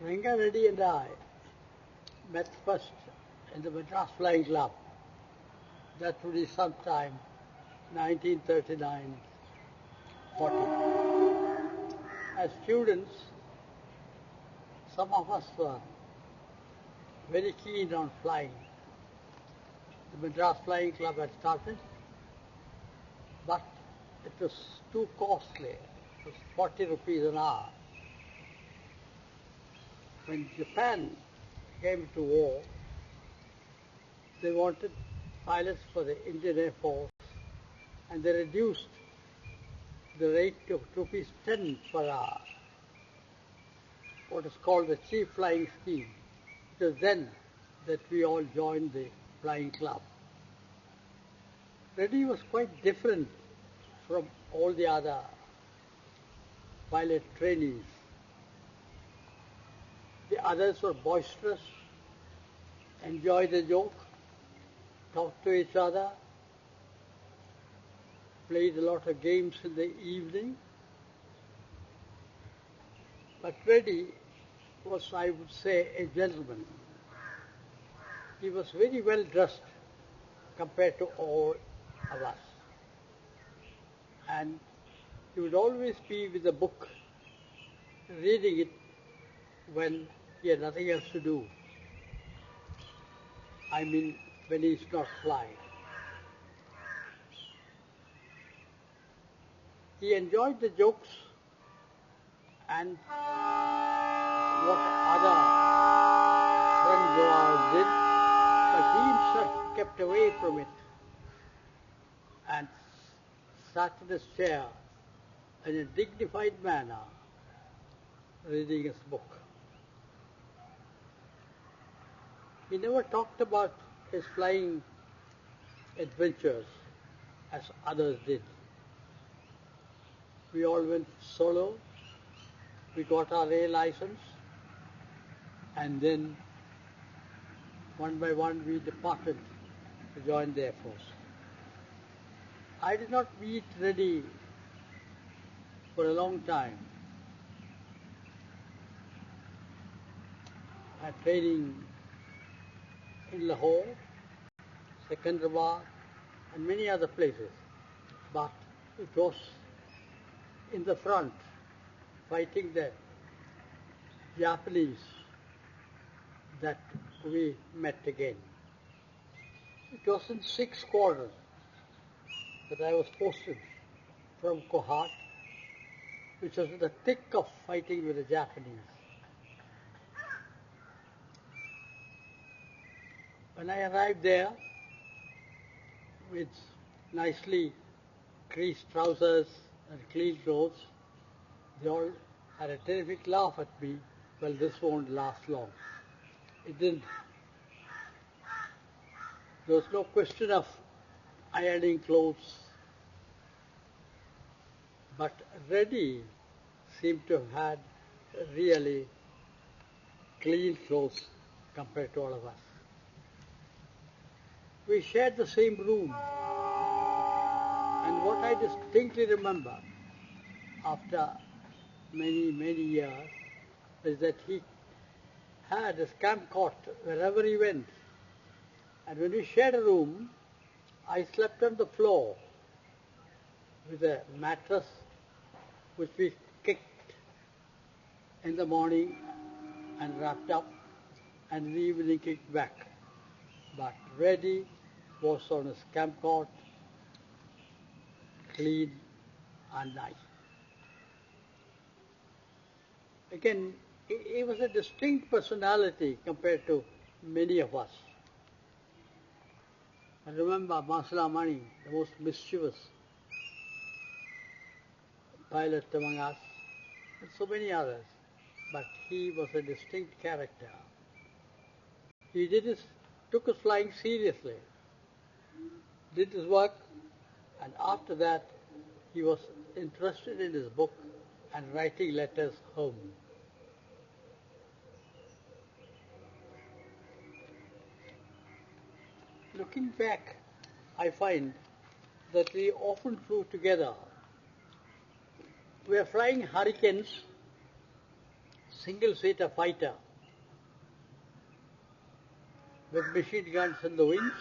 Ranga Reddy and I met first in the Madras Flying Club. That would be sometime 1939-40. As students, some of us were very keen on flying. The Madras Flying Club had started, but it was too costly. It was 40 rupees an hour. When Japan came to war, they wanted pilots for the Indian Air Force, and they reduced the rate to rupees 10 per hour, what is called the Chief Flying Scheme. It was then that we all joined the flying club. Reddy was quite different from all the other pilot trainees. The others were boisterous, enjoyed the joke, talked to each other, played a lot of games in the evening. But Reddy was, I would say, a gentleman. He was very well dressed compared to all of us. And he would always be with a book, reading it when he had nothing else to do. I mean, when he's not flying. He enjoyed the jokes and what other friends of ours did, but he himself kept away from it and sat in his chair in a dignified manner, reading his book. He never talked about his flying adventures as others did. We all went solo, we got our A license, and then one by one we departed to join the Air Force. I did not meet Reddy for a long time. I had training in Lahore, Secunderabad, and many other places. But it was in the front, fighting the Japanese, that we met again. It was in 6th Squadron that I was posted from Kohat, which was in the thick of fighting with the Japanese. When I arrived there with nicely creased trousers and clean clothes, they all had a terrific laugh at me. Well, this won't last long. It didn't. There was no question of ironing clothes. But Reddy seemed to have had really clean clothes compared to all of us. We shared the same room. And what I distinctly remember after many, many years is that he had his camp cot wherever he went. And when we shared a room, I slept on the floor with a mattress which we kicked in the morning and wrapped up, and in the evening kicked back. But Reddy was on his camp cot, clean and nice. Again, he was a distinct personality compared to many of us. I remember Masla Mani, the most mischievous pilot among us, and so many others, but he was a distinct character. He took his flying seriously, did his work, and after that he was interested in his book and writing letters home. Looking back, I find that we often flew together. We were flying Hurricanes single-seater fighter with machine guns in the wings.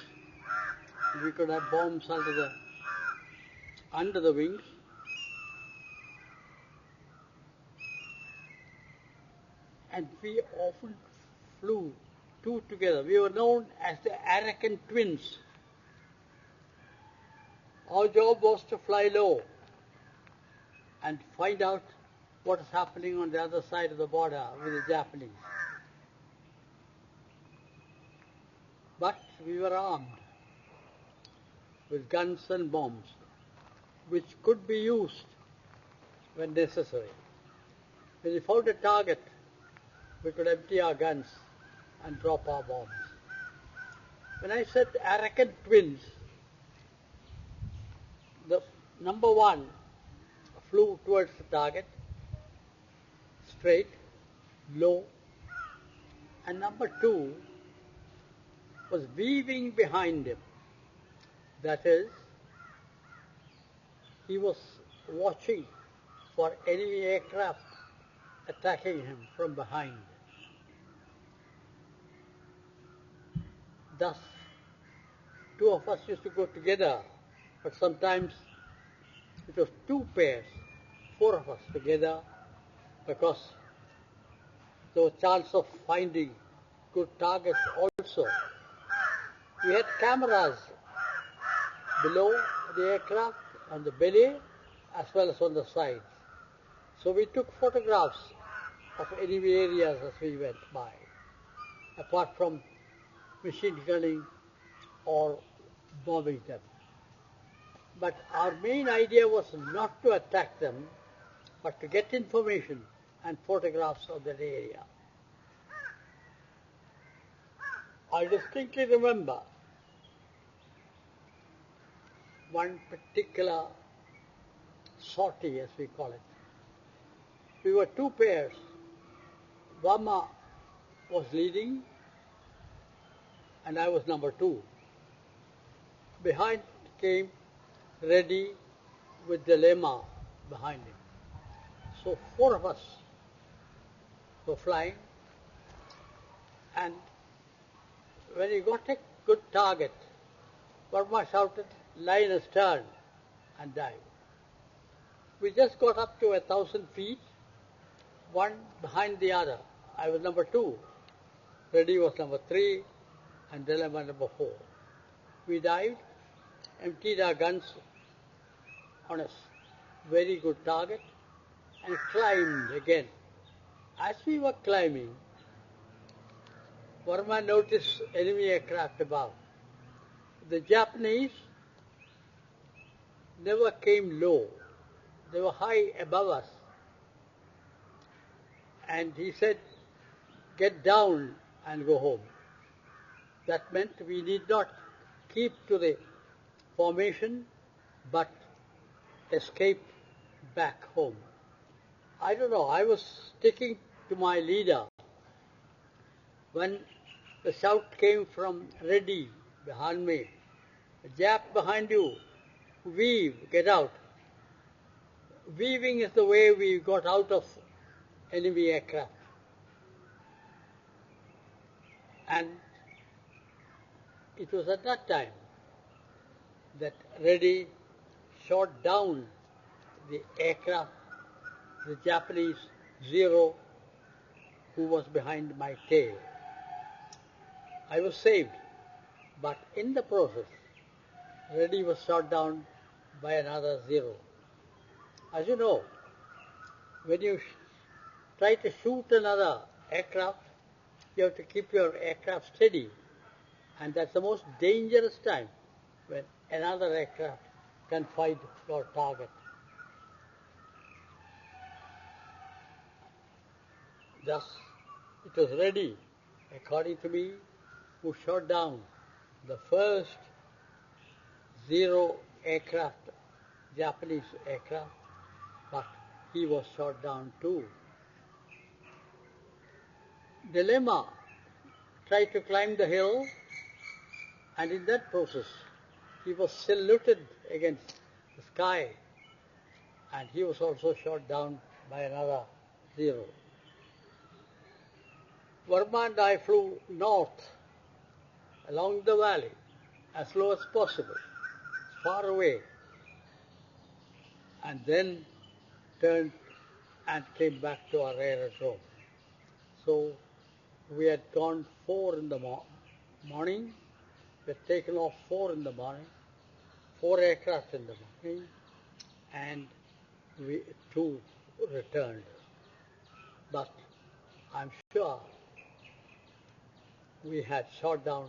We could have bombs under the wings. And we often flew two together. We were known as the Arakan twins. Our job was to fly low and find out what is happening on the other side of the border with the Japanese. But we were armed with guns and bombs, which could be used when necessary. When we found a target, we could empty our guns and drop our bombs. When I said Arakan twins, the number one flew towards the target, straight, low, and number two was weaving behind him. That is, he was watching for enemy aircraft attacking him from behind. Thus, two of us used to go together, but sometimes it was two pairs, four of us together, because there was a chance of finding good targets also. We had cameras below the aircraft, on the belly, as well as on the sides. So we took photographs of enemy areas as we went by, apart from machine gunning or bombing them. But our main idea was not to attack them, but to get information and photographs of that area. I distinctly remember one particular sortie, as we call it. We were two pairs. Burma was leading, and I was number two. Behind came Reddy with the Lema behind him. So four of us were flying, and when he got a good target, Burma shouted, "Line astern," and dived. We just got up to 1,000 feet, one behind the other. I was number two, Reddy was number three, and Lema number four. We dived, emptied our guns on a very good target, and climbed again. As we were climbing, Burma noticed enemy aircraft above. The Japanese never came low. They were high above us. And he said, "Get down and go home." That meant we need not keep to the formation, but escape back home. I don't know, I was sticking to my leader when the shout came from Reddy behind me, "Jap behind you, weave, get out." Weaving is the way we got out of enemy aircraft. And it was at that time that Reddy shot down the aircraft, the Japanese Zero, who was behind my tail. I was saved, but in the process, Reddy was shot down by another Zero. As you know, when you try to shoot another aircraft, you have to keep your aircraft steady, and that's the most dangerous time when another aircraft can find your target. Thus, it was Reddy, according to me, who shot down the first Zero aircraft, Japanese aircraft, but he was shot down too. Dilemma tried to climb the hill, and in that process, he was saluted against the sky, and he was also shot down by another Zero. Verma and I flew north along the valley as low as possible, far away, and then turned and came back to our aerodrome. So we had gone 4 in the morning, we had taken off 4 in the morning, 4 aircraft in the morning, and 2 returned. But I'm sure we had shot down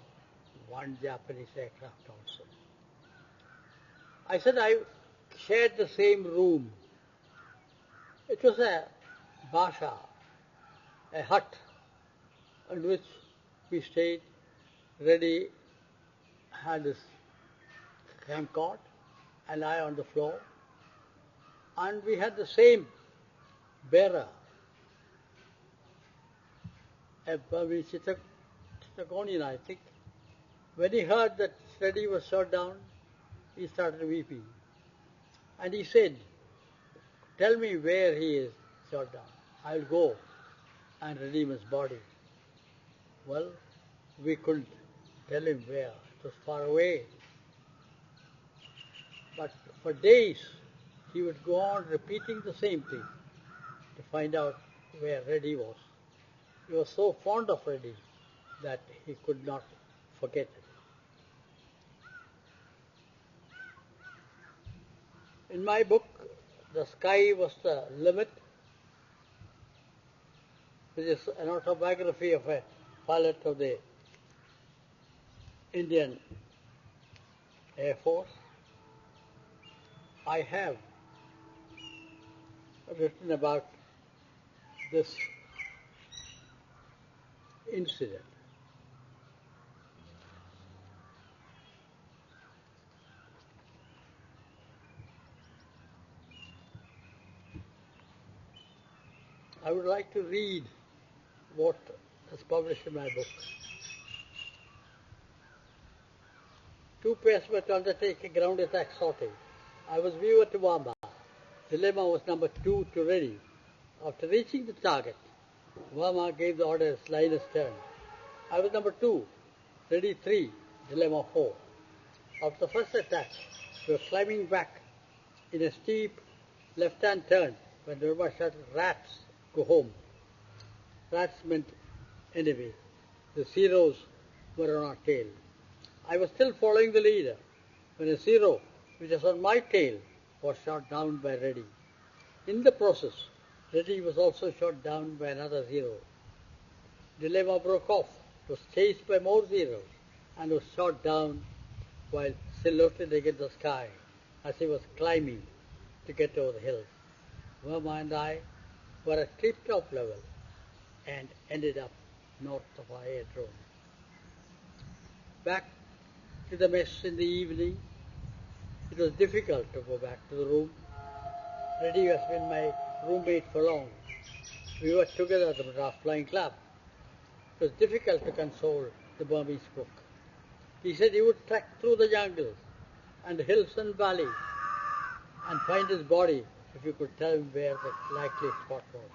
1 Japanese aircraft also. I said I shared the same room. It was a basha, a hut, in which we stayed. Reddy had his camcott and I on the floor. And we had the same bearer, a Burmese Chittagonian, I think. When he heard that Reddy was shot down, he started weeping. And he said, "Tell me where he is shot down. I'll go and redeem his body." Well, we couldn't tell him where. It was far away. But for days, he would go on repeating the same thing to find out where Reddy was. He was so fond of Reddy that he could not forget it. In my book, The Sky Was the Limit, which is an autobiography of a pilot of the Indian Air Force, I have written about this incident. I would like to read what is published in my book. 2 pairs were to undertake a ground attack sortie. I was viewer to Wamba. Dilemma was number 2 to Reddy. After reaching the target, Wama gave the orders line astern. I was number 2, Reddy 3, Dilemma 4. After the first attack, we were climbing back in a steep left-hand turn when Dilemma shouted, "Rats, go home." Rats meant enemy. The zeros were on our tail. I was still following the leader when a zero, which was on my tail, was shot down by Reddy. In the process, Reddy was also shot down by another zero. Dilemma broke off, was chased by more zeros, and was shot down while silhouetted against the sky as he was climbing to get over the hills. Verma and I were at tip-top level and ended up north of our aerodrome. Back to the mess in the evening, it was difficult to go back to the room. Reddy has been my roommate for long. We worked together at the Madras Flying Club. It was difficult to console the Burmese cook. He said he would trek through the jungles and hills and valleys and find his body if you could tell him where the likely spot was.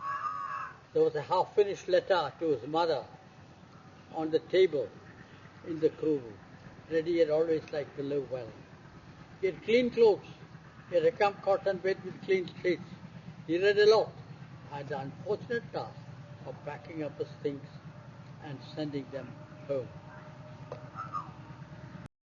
There was a half-finished letter to his mother on the table in the crew room. Reddy had always liked to live well. He had clean clothes. He had a cotton bed with clean sheets. He read a lot. I had the unfortunate task of packing up his things and sending them home.